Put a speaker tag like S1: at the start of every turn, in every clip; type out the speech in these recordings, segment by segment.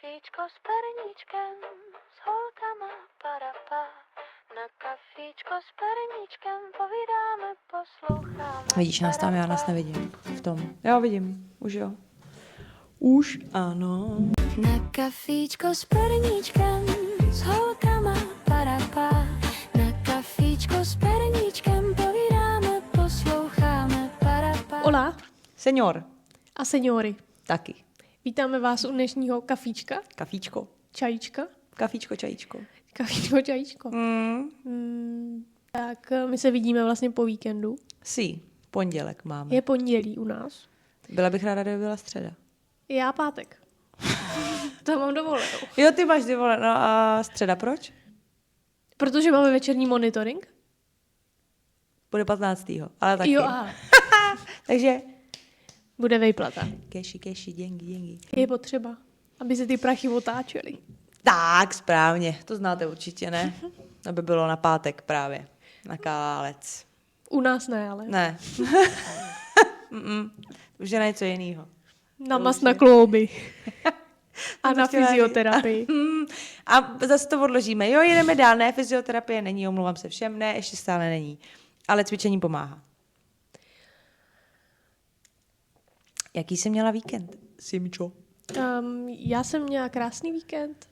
S1: kafíčko s perníčkem, s holkama parapa. Na kafíčko s perníčkem povídáme, posloucháme.
S2: Vidíš nás tam, já nás nevidím v tom. Já vidím, už jo. Už ano.
S1: Na kafíčko s perníčkem, s holkama parapa. Na kafíčko s perníčkem povídáme, posloucháme parapa.
S3: Hola
S2: Senior.
S3: a seniori.
S2: Taky.
S3: Vítáme vás u dnešního kafíčka,
S2: Kafíčko.
S3: čajíčka.
S2: Kafíčko, čajíčko.
S3: Kafíčko, čajíčko. Tak my se vidíme vlastně po víkendu.
S2: Pondělek máme.
S3: Je pondělí u nás.
S2: Byla bych ráda, kdyby byla středa.
S3: Já pátek. To mám dovolenou.
S2: Jo, ty máš dovolenou. No a středa proč?
S3: Protože máme večerní monitoring.
S2: Bude 15. Ale taky.
S3: Jo, aha.
S2: Takže
S3: Bude vejplata.
S2: keši, děngi.
S3: Je potřeba, aby se ty prachy otáčely.
S2: Tak, správně. To znáte určitě, ne? Aby bylo na pátek právě. Na kálec.
S3: U nás ne, ale.
S2: Ne. Už je na něco jiného.
S3: Na mast na klouby. A na
S2: chtěla
S3: fyzioterapii.
S2: A zase to odložíme. Jo, jedeme dál. Ne, fyzioterapie není, omlouvám se všem. Ne, ještě stále není. Ale cvičení pomáhá. Jaký jsi měla víkend, Simčo?
S3: Já jsem měla krásný víkend.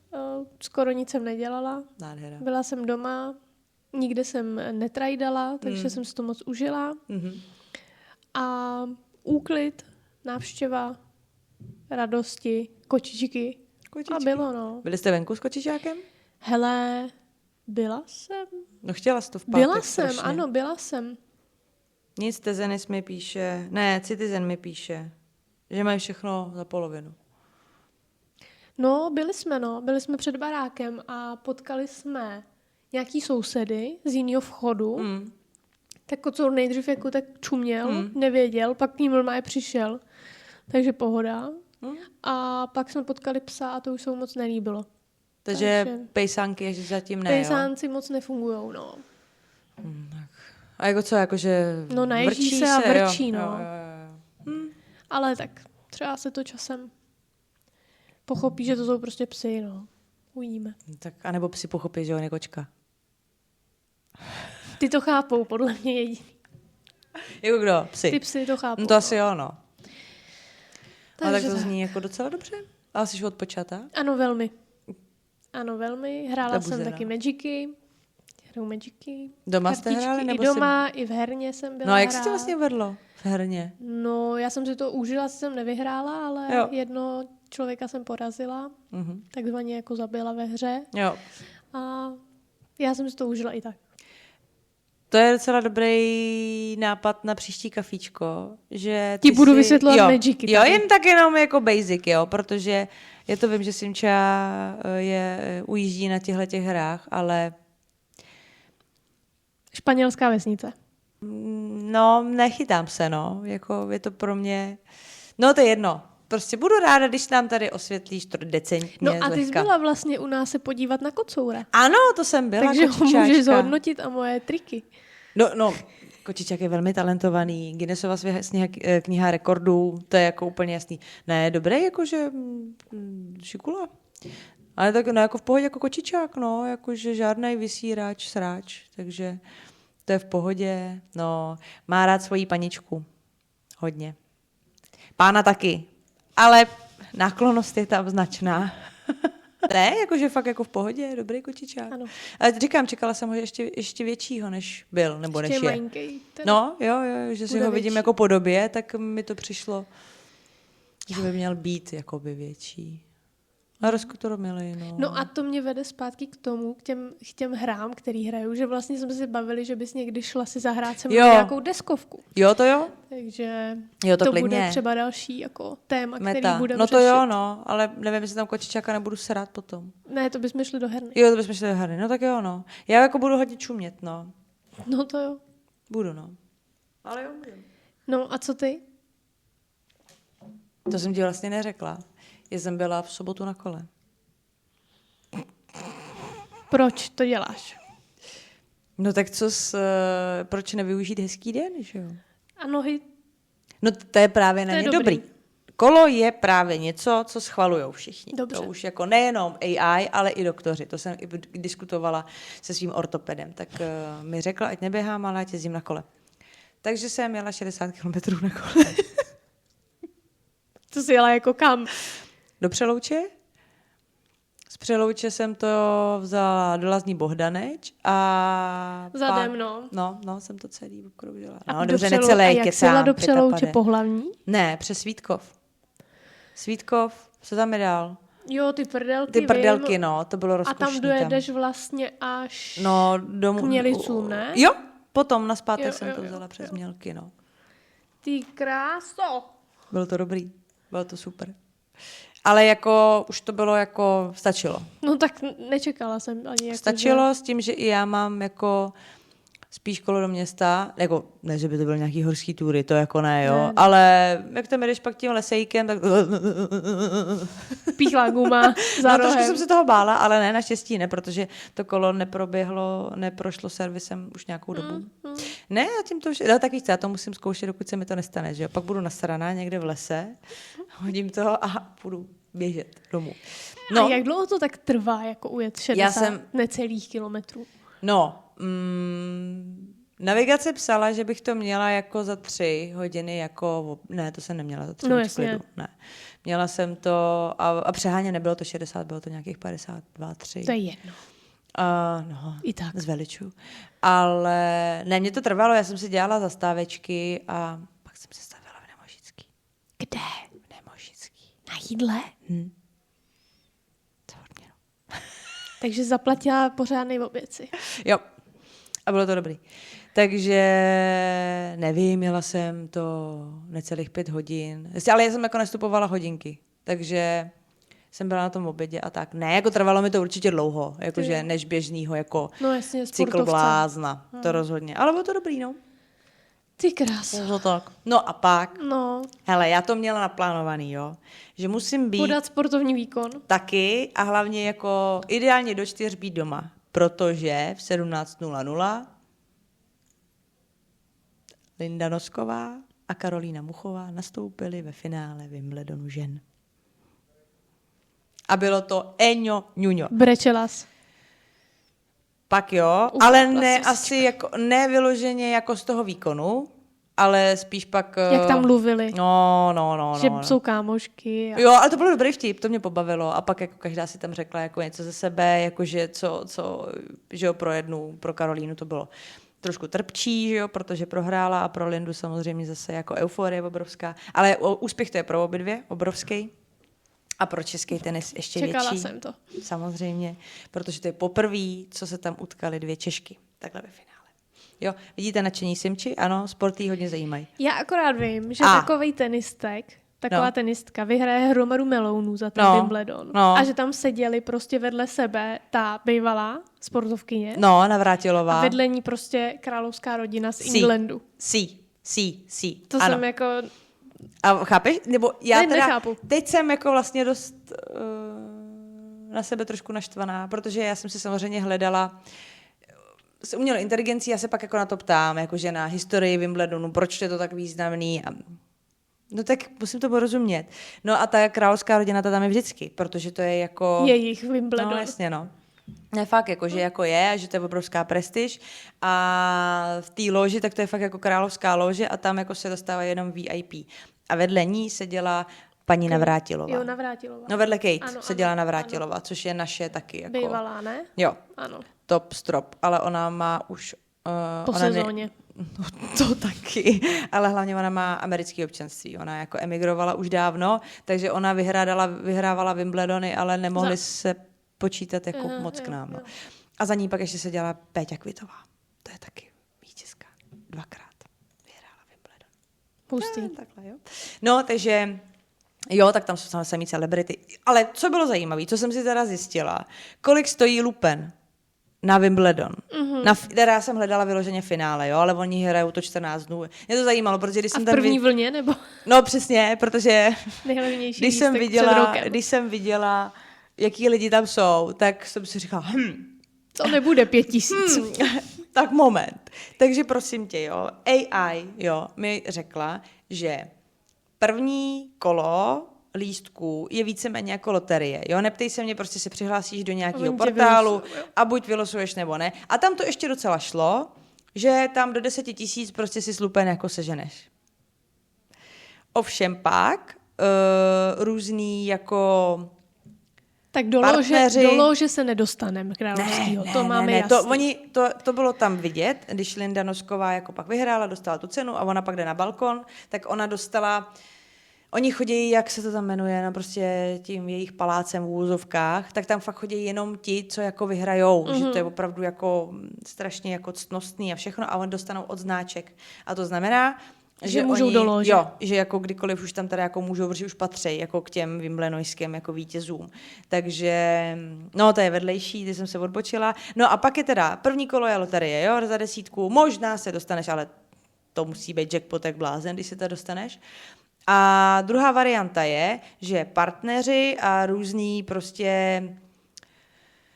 S3: Skoro nic jsem nedělala.
S2: Nádhera.
S3: Byla jsem doma, nikde jsem netrajdala, takže jsem si to moc užila. A úklid, návštěva, radosti, kočičky.
S2: Kočičky.
S3: A bylo, no.
S2: Byli jste venku s kočičákem?
S3: Hele, byla jsem.
S2: No chtěla jsi to v pátek
S3: Byla jsem,
S2: strašně.
S3: ano, byla jsem.
S2: Nic, Tezenis mi píše, ne, Citizen mi píše, že mají všechno za polovinu.
S3: No, byli jsme před barákem a potkali jsme nějaký sousedy z jiného vchodu. Tak kocour nejdřív jako tak čuměl, nevěděl, pak k ním normálně přišel. Takže pohoda. A pak jsme potkali psa a to už se mu moc nelíbilo.
S2: Takže
S3: Takže
S2: pejsánky ještě zatím ne, jo?
S3: Pejsánci moc nefungujou, no.
S2: A jako co, jakože
S3: No, naježí
S2: vrčí
S3: se a vrčí,
S2: jo?
S3: no.
S2: Jo.
S3: Ale tak třeba se to časem pochopí, že to jsou prostě psy, no. Uvidíme.
S2: Tak, anebo psi pochopí, že on je kočka.
S3: Ty to chápou, podle mě jediný.
S2: Jako kdo? Psi.
S3: Ty psy to chápou.
S2: No to asi jo, no. Ale tak
S3: Takže
S2: to
S3: tak.
S2: zní jako docela dobře. Ale jsi odpočatá?
S3: Ano, velmi. Ano, velmi. Hrála jsem
S2: Zabuzera.
S3: taky Magicy. Hraju Magicy.
S2: Doma jste
S3: kartičky
S2: hráli, nebo
S3: i doma, i v herně jsem byla
S2: No a jak se
S3: hrát.
S2: ti vlastně vedlo v herně?
S3: No, já jsem si to užila, jsem nevyhrála, ale
S2: Jo.
S3: jedno člověka jsem porazila. Takzvaně jako zabila ve hře.
S2: Jo.
S3: A já jsem si to užila i tak.
S2: To je docela dobrý nápad na příští kafíčko, že
S3: Ti
S2: ty
S3: budu
S2: si...
S3: vysvětlovat
S2: jo,
S3: Magicy
S2: Jo,
S3: tady.
S2: jen tak jenom jako basic, jo, protože já to vím, že Simča ujíždí na těch hrách, ale
S3: Španělská vesnice.
S2: no, nechytám se, no, jako je to pro mě, no to je jedno, prostě budu ráda, když nám tady osvětlíš to decentně,
S3: No a ty jsi
S2: zlehka.
S3: byla vlastně u nás se podívat na kocoura.
S2: Ano, to jsem byla,
S3: Takže ho
S2: kočičáčka.
S3: můžeš zhodnotit a moje triky.
S2: No, kočičák je velmi talentovaný, Guinnessova kniha rekordů, to je jako úplně jasný. Ne, dobré, jakože šikula. Ale tak no, jako v pohodě jako kočičák, no, jakože žádnej vysírač, sráč, takže to je v pohodě, no, má rád svoji paničku, hodně. Pána taky, ale náklonnost je tam značná. Ne, jakože fakt jako v pohodě, dobrý kočičák.
S3: Ano.
S2: Ale říkám, čekala jsem ho ještě většího, než byl, nebo než
S3: Ještě
S2: je.
S3: malinký.
S2: No, jo, že si
S3: Bude
S2: ho vidím
S3: větší.
S2: jako podobě, tak mi to přišlo, že by měl být jakoby větší. A Rozku to milý, no.
S3: No a to mě vede zpátky k tomu, k těm hrám, který hraju, že vlastně jsme se bavili, že bys někdy šla si zahrát se mnou
S2: Jo.
S3: nějakou deskovku.
S2: Jo, to jo?
S3: Takže
S2: Jo, to
S3: to
S2: klidně.
S3: bude třeba další jako téma, který
S2: Meta.
S3: budeme
S2: No to
S3: řešit.
S2: jo, no, ale nevím, jestli tam kočičáka nebudu srát potom.
S3: Ne, to bychom šli do herny.
S2: Jo, to bychom šli do hry, no tak jo, no. Já jako budu hodně čumět, no.
S3: No to jo.
S2: Budu, no. Ale jo, budu.
S3: No a co ty?
S2: To jsem ti vlastně neřekla. Já jsem byla v sobotu na kole.
S3: Proč to děláš?
S2: No tak proč nevyužít hezký den, že jo?
S3: A nohy?
S2: No to je právě na
S3: To je
S2: ně
S3: dobrý.
S2: dobrý. Kolo je právě něco, co schvalujou všichni.
S3: Dobře.
S2: To už jako nejenom AI, ale i doktoři. To jsem i diskutovala se svým ortopedem. Tak mi řekl, ať neběhám, ale ať jezdím na kole. Takže jsem jela 60 kilometrů na kole.
S3: To jsi jela jako kam?
S2: Do Přelouče. Z Přelouče jsem to vzala do Lazní Bohdaneč a...
S3: Zadem, no.
S2: No, jsem to celý okroužila.
S3: A
S2: No,
S3: do
S2: dobře,
S3: Přelou-
S2: necelé,
S3: a jak jsi jela do Přelouče
S2: pětapade.
S3: pohlavní?
S2: Ne, přes Svítkov. Svítkov, co tam je dál?
S3: Jo, ty prdelky,
S2: Ty prdelky,
S3: vím.
S2: no, to bylo
S3: A
S2: rozkošný
S3: tam dojedeš vlastně až
S2: No, domů.
S3: k Mělicům, ne?
S2: Jo, potom naspátek
S3: Jo,
S2: jsem
S3: jo,
S2: to
S3: jo,
S2: vzala přes
S3: jo.
S2: Mělky, no.
S3: Ty kráso.
S2: Bylo to dobrý, bylo to super. Ale jako, už to bylo jako, stačilo.
S3: No tak nečekala jsem ani jako,
S2: Stačilo s tím, že i já mám jako spíš kolo do města, jako ne, že by to byly nějaký horský túry, to jako ne, jo,
S3: Ne.
S2: ale jak tam jdeš pak tím lesejkem, tak...
S3: že píchla guma za
S2: No, trošku
S3: rohem.
S2: jsem se toho bála, ale ne, naštěstí ne, protože to kolo neprošlo servisem už nějakou dobu. Ne, a tím to už, ale tak víc, já to musím zkoušet, dokud se mi to nestane, že jo. Pak budu nasraná někde v lese, hodím to a půjdu běžet domů.
S3: No. A jak dlouho to tak trvá, jako ujet 60 necelých kilometrů?
S2: No, navigace psala, že bych to měla jako za 3 hodiny, jako, ne, to jsem neměla za 3
S3: No
S2: hodiny
S3: jasně.
S2: klidu, ne. Měla jsem to, a přeháně nebylo to 60, bylo to nějakých 52, 3.
S3: To je jedno.
S2: No,
S3: I tak.
S2: zveliču. Ale ne, mě to trvalo, já jsem si dělala zastávečky a pak jsem se stavila v Nemožický.
S3: Kde?
S2: V Nemožický.
S3: Na jídle?
S2: To odměnu.
S3: Takže zaplatila pořádnej oběd si.
S2: Jo, a bylo to dobrý. Takže nevím, měla jsem to necelých 5 hodin. Ale já jsem jako nastupovala hodinky, takže jsem byla na tom obědě a tak. Ne, jako trvalo mi to určitě dlouho, jakože než běžnýho, jako
S3: No jasně,
S2: cykl
S3: sportovce.
S2: blázna. To rozhodně. Ale bylo to dobrý, no.
S3: Ty krása.
S2: To tak. No a pak,
S3: No,
S2: hele, já to měla naplánovaný, jo, že musím být
S3: podat sportovní výkon.
S2: taky a hlavně jako ideálně do 4 být doma, protože v 17:00 Linda Nosková a Karolína Muchová nastoupily ve finále Wimbledonu žen. A bylo to Eňo ňuňo.
S3: Brečelas.
S2: Pak jo,
S3: Uf,
S2: ale
S3: klasická.
S2: ne asi jako, ne vyloženě jako z toho výkonu, ale spíš pak...
S3: Jak tam mluvili.
S2: No.
S3: Že jsou kámošky. A...
S2: Jo, ale to bylo dobrý vtip, to mě pobavilo. A pak jako každá si tam řekla jako něco ze sebe, jakože že jo, pro Karolínu to bylo trošku trpčí, že jo, protože prohrála a pro Lindu samozřejmě zase jako euforie obrovská. Ale úspěch to je pro obě dvě, obrovský. A pro český tenis ještě
S3: Čekala
S2: větší.
S3: jsem to.
S2: Samozřejmě, protože to je poprvé, co se tam utkaly 2 Češky. Takhle ve finále. Jo, vidíte nadšení Simči? Ano, sporty hodně zajímají.
S3: Já akorát vím, že
S2: A.
S3: takovej taková tenistka vyhraje hromadu melounů za ten
S2: No,
S3: Wimbledon.
S2: no.
S3: A že tam seděli prostě vedle sebe ta bývalá sportovkyně
S2: No, Navrátilová.
S3: a vedle ní prostě královská rodina z Englandu.
S2: Sí.
S3: To
S2: ano.
S3: jsem jako...
S2: A chápeš? Nebo já
S3: Ne,
S2: teda,
S3: nechápu.
S2: teď jsem jako vlastně dost na sebe trošku naštvaná, protože já jsem si samozřejmě hledala s umělou inteligencí, já se pak jako na to ptám, jakože na historii Wimbledonu, proč je to tak významný. No tak musím to porozumět. No a ta královská rodina ta tam je vždycky, protože to je jako...
S3: Jejich Wimbledon.
S2: No jasně, no. Ne, fakt, jako, že jako je, že to je obrovská prestiž a v té loži, tak to je fakt jako královská lože a tam jako se dostává jenom VIP. A vedle ní seděla paní Navrátilová.
S3: Jo, Navrátilová.
S2: No vedle Kate
S3: Ano,
S2: seděla
S3: ano,
S2: Navrátilová, což je naše taky jako...
S3: Bývalá, ne?
S2: Jo,
S3: Ano.
S2: top strop, ale ona má už...
S3: Po
S2: ona
S3: sezóně.
S2: No, to taky, ale hlavně ona má americké občanství. Ona jako emigrovala už dávno, takže ona vyhrávala Wimbledony, ale nemohli se počítat jako moc k nám. No. A za ní pak ještě se dělala Péťa Kvitová. To je taky vítězka. 2krát vyhrála Wimbledon.
S3: Pustý.
S2: Takhle, jo. No, takže jo, tak tam jsou samý celebrity. Ale co bylo zajímavé, co jsem si teda zjistila, kolik stojí lupen na Wimbledon. Teda já jsem hledala vyloženě finále, jo, ale oni hrajou to 14 dnů. Mě to zajímalo, protože když
S3: A
S2: jsem
S3: v
S2: tam...
S3: první vlně, nebo
S2: No přesně, protože
S3: nejhlavnější
S2: když jsem viděla, jaký lidi tam jsou, tak jsem si říkala,
S3: To nebude 5000.
S2: tak moment. Takže prosím tě, jo, AI, jo, mi řekla, že první kolo lístků je víceméně jako loterie. Jo, neptej se mě, prostě se přihlásíš do nějakého portálu a buď vylosuješ nebo ne. A tam to ještě docela šlo, že tam do 10 000 prostě si slupen jako seženeš. Ovšem pak různý jako
S3: Tak
S2: partneři...
S3: do lože se nedostaneme královskýho, to máme jasný.
S2: To bylo tam vidět, když Linda Nosková jako pak vyhrála, dostala tu cenu a ona pak jde na balkon, tak ona dostala... Oni chodí, jak se to tam jmenuje, no prostě tím jejich palácem v úzovkách, tak tam fakt chodí jenom ti, co jako vyhrajou, že to je opravdu jako strašně jako ctnostný a všechno a oni dostanou odznáček. A to znamená, že
S3: můžou
S2: oni,
S3: do lože.
S2: Jo, že jako kdykoliv už tam teda jako můžou, protože už patří jako k těm wimbledonským jako vítězům. Takže, no to je vedlejší, ty jsem se odbočila. No a pak je teda první kolo je loterie, jo, za 10, možná se dostaneš, ale to musí být jackpot jak blázen, když se to dostaneš. A druhá varianta je, že partneři a různý prostě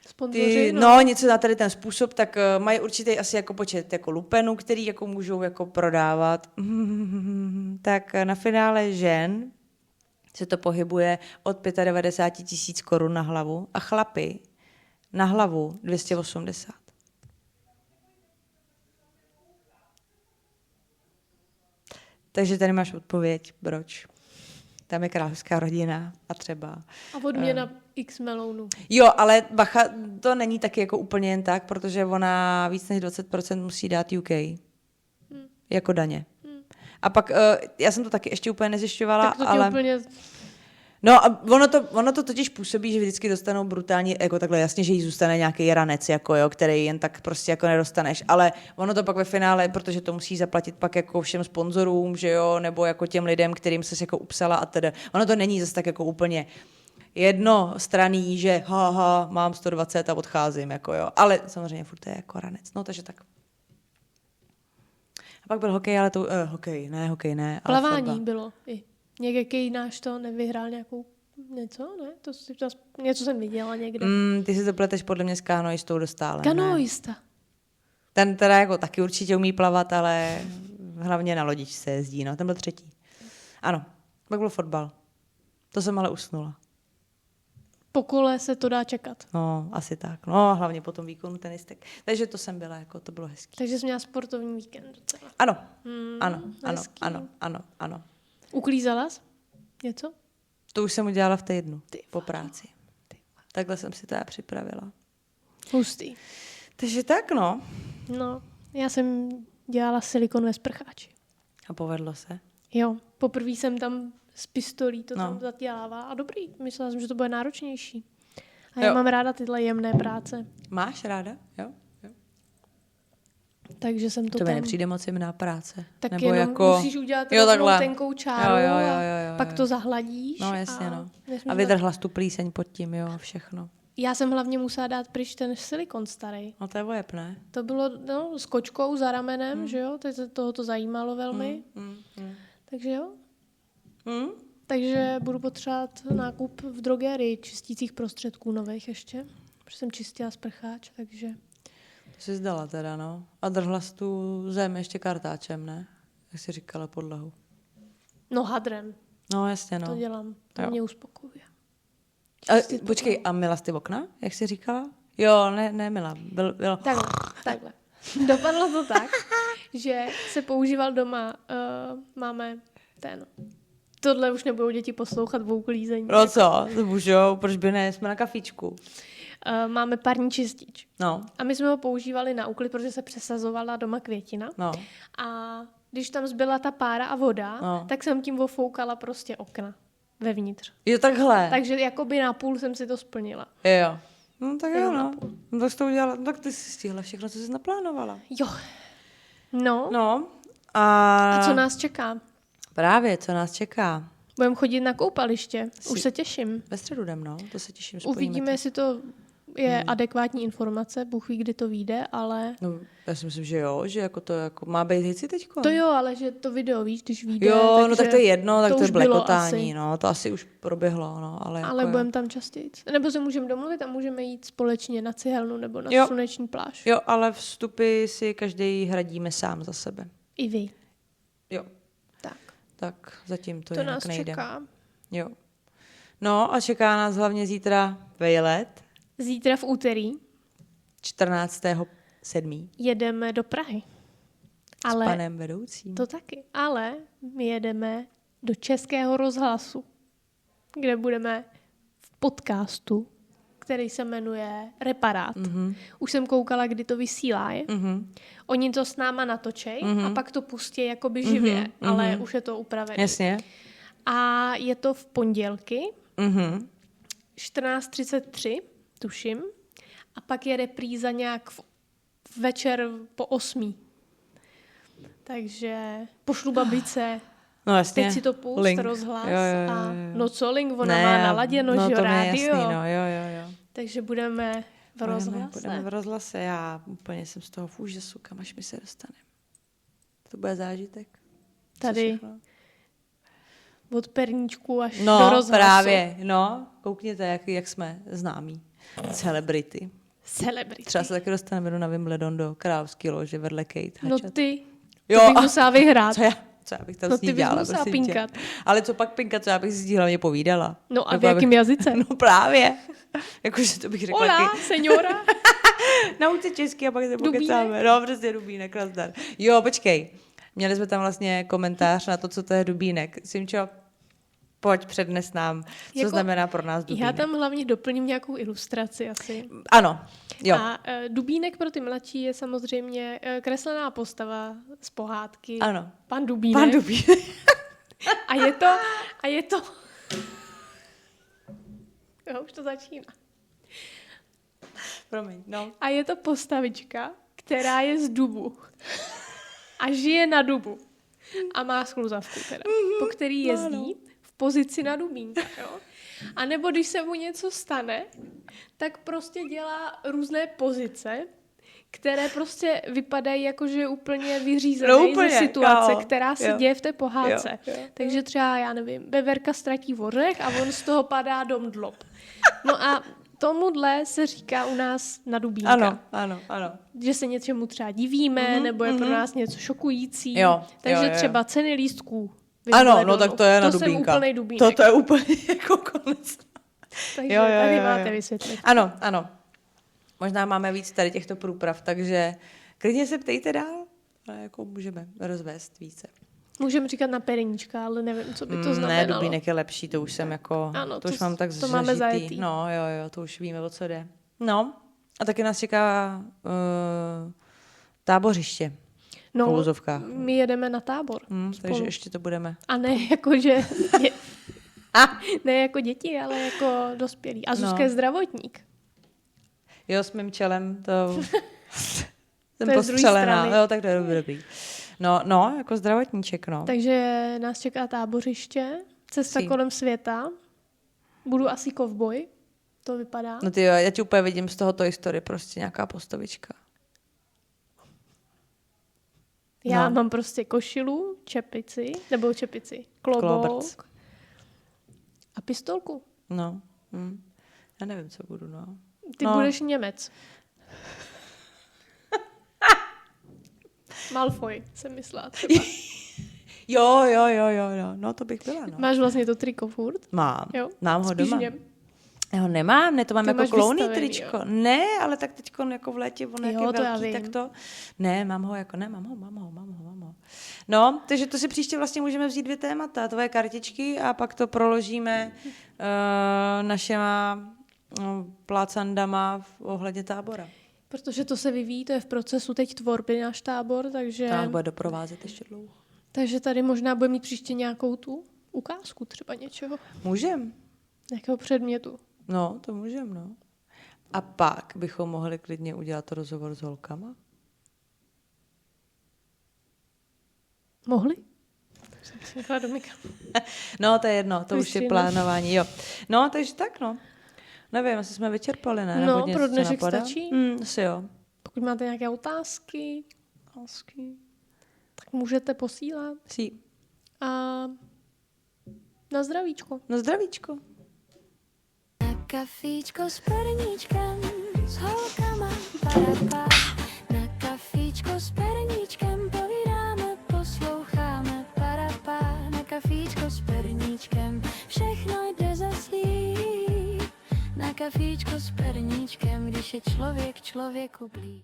S3: Sponzoři,
S2: něco na tady ten způsob, tak mají určitý asi jako počet jako lupenů, který jako můžou jako prodávat. Tak na finále žen se to pohybuje od 95 000 korun na hlavu a chlapy na hlavu 280. Takže tady máš odpověď, proč. Tam je královská rodina a třeba...
S3: A odměna x melounů.
S2: Jo, ale bacha, to není taky jako úplně jen tak, protože ona víc než 20% musí dát UK. Jako daně. A pak, já jsem to taky ještě úplně nezjišťovala,
S3: Tak to
S2: ale...
S3: úplně...
S2: No a ono to totiž působí, že vždycky dostanou brutálně, jako takhle jasně, že jí zůstane nějaký ranec, jako jo, který jen tak prostě jako nedostaneš, ale ono to pak ve finále, protože to musí zaplatit pak jako všem sponzorům, že jo, nebo jako těm lidem, kterým ses jako upsala a tedy. Ono to není zase tak jako úplně jednostranný, že mám 120 a odcházím, jako jo, ale samozřejmě furt to je jako ranec, no takže tak. A pak byl hokej, ale to, hokej ne. Ale
S3: Plavání
S2: fotbal.
S3: bylo i. Někdy náš to nevyhrál nějakou něco, ne? Něco jsem viděla někde.
S2: Ty si to pleteš podle mě s kanoistou dostále.
S3: Kanoista.
S2: Ten teda jako taky určitě umí plavat, ale hlavně na lodičce jezdí, no. Ten byl třetí. Ano, pak byl fotbal. To jsem ale usnula.
S3: Po kole se to dá čekat.
S2: No, asi tak. No, a hlavně po tom výkonu tenistek. Takže to jsem byla, jako to bylo hezký.
S3: Takže jsi měla sportovní víkend docela.
S2: Ano,
S3: hezký.
S2: ano.
S3: Uklízela jsi něco?
S2: To už jsem udělala v týdnu, po práci. Takhle jsem si to já připravila.
S3: Hustý.
S2: Takže tak, no.
S3: No, já jsem dělala silikon ve sprcháči.
S2: A povedlo se?
S3: Jo, poprvé jsem tam s pistolí to tam zadělává a dobrý. Myslela jsem, že to bude náročnější. A já mám ráda tyhle jemné práce.
S2: Máš ráda? Jo.
S3: Takže jsem to
S2: mi
S3: tam...
S2: nepřijde moc jemná práce.
S3: Tak
S2: nebo
S3: jenom
S2: jako...
S3: musíš udělat rovnou tenkou čáru a pak to zahladíš.
S2: No jasně, no. A vydrhla tu plíseň pod tím, jo, všechno.
S3: Já jsem hlavně musela dát pryč ten silikon starý.
S2: No to je vojeb, ne?
S3: To bylo s kočkou za ramenem, že jo? Teď se toho to zajímalo velmi. Takže jo. Takže budu potřebovat nákup v drogerii čistících prostředků nových ještě. Protože jsem čistila sprcháč, takže...
S2: To jsi zdala teda, no. A drhla jsi tu zem ještě kartáčem, ne? Jak jsi říkala podlahu.
S3: No hadrem.
S2: No jasně, no.
S3: To dělám. To mě uspokojuje.
S2: Počkej, a myla jsi ty okna, jak jsi říkala? Jo, ne myla. Bylo.
S3: Takhle. Dopadlo to tak, že se používal doma, máme tohle už nebudou děti poslouchat v uklízení.
S2: No co, to můžou, proč by ne, jsme na kafíčku.
S3: Máme parní čistič.
S2: No.
S3: A my jsme ho používali na úklid, protože se přesazovala doma květina.
S2: No.
S3: A když tam zbyla ta pára a voda, tak jsem tím ofoukala prostě okna vevnitř.
S2: Jo, takhle.
S3: Takže jakoby na půl jsem si to splnila.
S2: Jo. No tak jo, no. Tak jsi to udělala, tak ty jsi stihla všechno, co jsi naplánovala.
S3: Jo. No.
S2: No. A
S3: co nás čeká?
S2: Právě, co nás čeká.
S3: Budeme chodit na koupaliště. Už se těším.
S2: Ve středu jdem, no. To se těším.
S3: Uvidíme, jestli to je adekvátní informace. Bůh ví, kdy to vyjde, ale...
S2: No, já si myslím, že jo, že jako to jako má být hici teďko.
S3: To jo, ale že to video, víš, když vyjde.
S2: Jo, no tak to je jedno, tak to je blekotání,
S3: asi.
S2: no. To asi už proběhlo, no. Ale jako
S3: budeme tam častěji. Nebo se můžeme domluvit a můžeme jít společně na cihelnu nebo na sluneční pláž.
S2: Jo, ale vstupy si každý hradíme sám za sebe.
S3: I vy.
S2: Jo. tak zatím to
S3: To
S2: jinak
S3: nás
S2: nejde.
S3: čeká.
S2: Jo. No a čeká nás hlavně zítra vejlet,
S3: Zítra v úterý
S2: 14.7.
S3: jedeme do Prahy.
S2: S
S3: Ale
S2: panem vedoucím.
S3: to taky. Ale my jedeme do Českého rozhlasu, kde budeme v podcastu, který se jmenuje Reparát. Už jsem koukala, kdy to vysílá. Oni to s náma natočej a pak to pustí jakoby živě, ale už je to upravené.
S2: Jasně.
S3: A je to v pondělky,
S2: Mhm.
S3: 14:33, tuším. A pak je repríza nějak večer po 8. Takže pošlu babice,
S2: No jasně.
S3: teď si to pust,
S2: Link.
S3: rozhlas.
S2: Jo.
S3: A no co link, ona má naladěno,
S2: no,
S3: že jo,
S2: to mi je
S3: rádio.
S2: jasný, no, jo.
S3: Takže budeme v rozhlase.
S2: Budeme v rozhlase. Já úplně jsem z toho v úžasu, kam až mi se dostane. To bude zážitek. Co
S3: Tady
S2: všechno?
S3: od perníčku až do
S2: No,
S3: rozhlasu.
S2: právě. No, koukněte, jak jsme známí. Celebrity.
S3: Celebrity.
S2: Třeba se taky dostaneme na Wimbledon do královský lože vedle Kate
S3: No
S2: Hatchett.
S3: ty,
S2: Jo,
S3: to bych
S2: a-
S3: musela vyhrát.
S2: Co já bych tam
S3: No
S2: s ní
S3: ty bys
S2: dělala,
S3: musela
S2: prosím tě.
S3: pinkat.
S2: Ale co pak pinkat, co já bych si s ní hlavně povídala.
S3: No a v
S2: Jako
S3: jakém jazyce?
S2: No právě. Jakože to bych řekla
S3: Hola,
S2: taky.
S3: señora.
S2: Naučte česky a pak se
S3: Dubínek.
S2: pokecáme. No, prostě Dubínek, nazdar. Jo, počkej. Měli jsme tam vlastně komentář na to, co to je Dubínek. Simčo, pojď přednes nám, co
S3: Jako-
S2: znamená pro nás Dubínek.
S3: Já tam hlavně doplním nějakou ilustraci asi.
S2: Ano, jo.
S3: A Dubínek pro ty mladší je samozřejmě kreslená postava z pohádky.
S2: Ano.
S3: Pan Dubínek.
S2: Pan Dubínek.
S3: A je to... Jo, už to začíná.
S2: Promiň, no.
S3: A je to postavička, která je z dubu. A žije na dubu. A má skluzavku teda, po který jezdí v pozici na dubínka. Jo? A nebo když se mu něco stane, tak prostě dělá různé pozice, které prostě vypadají jako, že je úplně vyřízený
S2: No úplně,
S3: ze situace,
S2: jo,
S3: která se
S2: jo.
S3: děje v té pohádce.
S2: Jo.
S3: Takže třeba, já nevím, beverka ztratí ořech a on z toho padá dom dlob. No a tomuhle se říká u nás na dubínka.
S2: Ano.
S3: Že se něčemu třeba divíme, nebo je pro nás něco šokující.
S2: Jo,
S3: Takže
S2: jo.
S3: třeba ceny lístků.
S2: Ano,
S3: Wimbledonu.
S2: no tak to je na
S3: To
S2: Dubínka.
S3: jsem úplnej dubínek.
S2: To je úplně jako konec.
S3: Takže
S2: Jo,
S3: tady
S2: jo.
S3: máte vysvětlit.
S2: Ano. Možná máme víc tady těchto průprav, takže klidně se ptejte dál. Ale jako můžeme rozvést více.
S3: Můžeme říkat na períčka, ale nevím, co by to znamenalo.
S2: Ne, Dubínek je lepší, to už jsem jako,
S3: Ano,
S2: to už
S3: to-
S2: mám tak
S3: to máme
S2: zažitý.
S3: zajetý.
S2: No, jo, to už víme, o co jde. No, a taky nás čeká tábořiště v
S3: No,
S2: uvozovkách.
S3: my jedeme na tábor.
S2: Takže
S3: spolu.
S2: ještě to budeme.
S3: A ne jako, že... ne jako děti, ale jako dospělí. A Zuzka
S2: No.
S3: je zdravotník.
S2: Jo, s mým čelem to jsem
S3: To je z druhé
S2: postřelená.
S3: strany.
S2: Jo, tak to je dobrý. No, jako zdravotníček, no.
S3: Takže nás čeká tábořiště, cesta
S2: Sí.
S3: kolem světa. Budu asi kovboj, to vypadá.
S2: No ty jo, já ti úplně vidím z toho Toy Story, prostě nějaká postavička.
S3: Já
S2: No.
S3: mám prostě košilu, čepici, klobouk
S2: Klobrc.
S3: a pistolku.
S2: No. Já nevím, co budu, no.
S3: Ty
S2: No.
S3: budeš Němec. Malfoy, jsem myslela třeba.
S2: Jo, no to bych byla, no.
S3: Máš vlastně to triko furt?
S2: Mám,
S3: Jo?
S2: mám ho
S3: Spíš
S2: doma.
S3: v něm.
S2: Já ho nemám, ne, to mám
S3: Ty
S2: jako
S3: máš
S2: klouný
S3: vystavený,
S2: tričko.
S3: jo.
S2: Ne, ale tak teď jako v létě, on jak
S3: Jo,
S2: je
S3: to já
S2: velký,
S3: vím.
S2: tak to... Ne, mám ho. No, takže to si příště vlastně můžeme vzít 2 témata, tvoje kartičky a pak to proložíme našima plácandama ohledně tábora.
S3: Protože to se vyvíjí, to je v procesu teď tvorby náš tábor, takže,
S2: To nás bude doprovázet ještě dlouho.
S3: takže tady možná bude mít příště nějakou tu ukázku třeba něčeho,
S2: Můžem.
S3: nějakého předmětu.
S2: No, to můžem, no. A pak bychom mohli klidně udělat rozhovor s holkama.
S3: Mohli? Jsem si nechala do mikrofonu.
S2: No, to je jedno, to už je
S3: Vystříhneš.
S2: plánování, jo. No, takže tak, no. Nevím, asi jsme vyčerpali, ne?
S3: No,
S2: Nebo něco,
S3: pro
S2: co
S3: dnešek
S2: napadá?
S3: stačí.
S2: Asi jo.
S3: Pokud máte nějaké otázky, tak můžete posílat.
S2: Sí.
S3: A na zdravíčko.
S2: No zdravíčko.
S1: Na kafíčko s perníčkem, s holkama parapa. Na kafíčko s perníčkem povídáme, posloucháme parapa. Na kafíčko s perníčkem, když je člověk člověku blíž.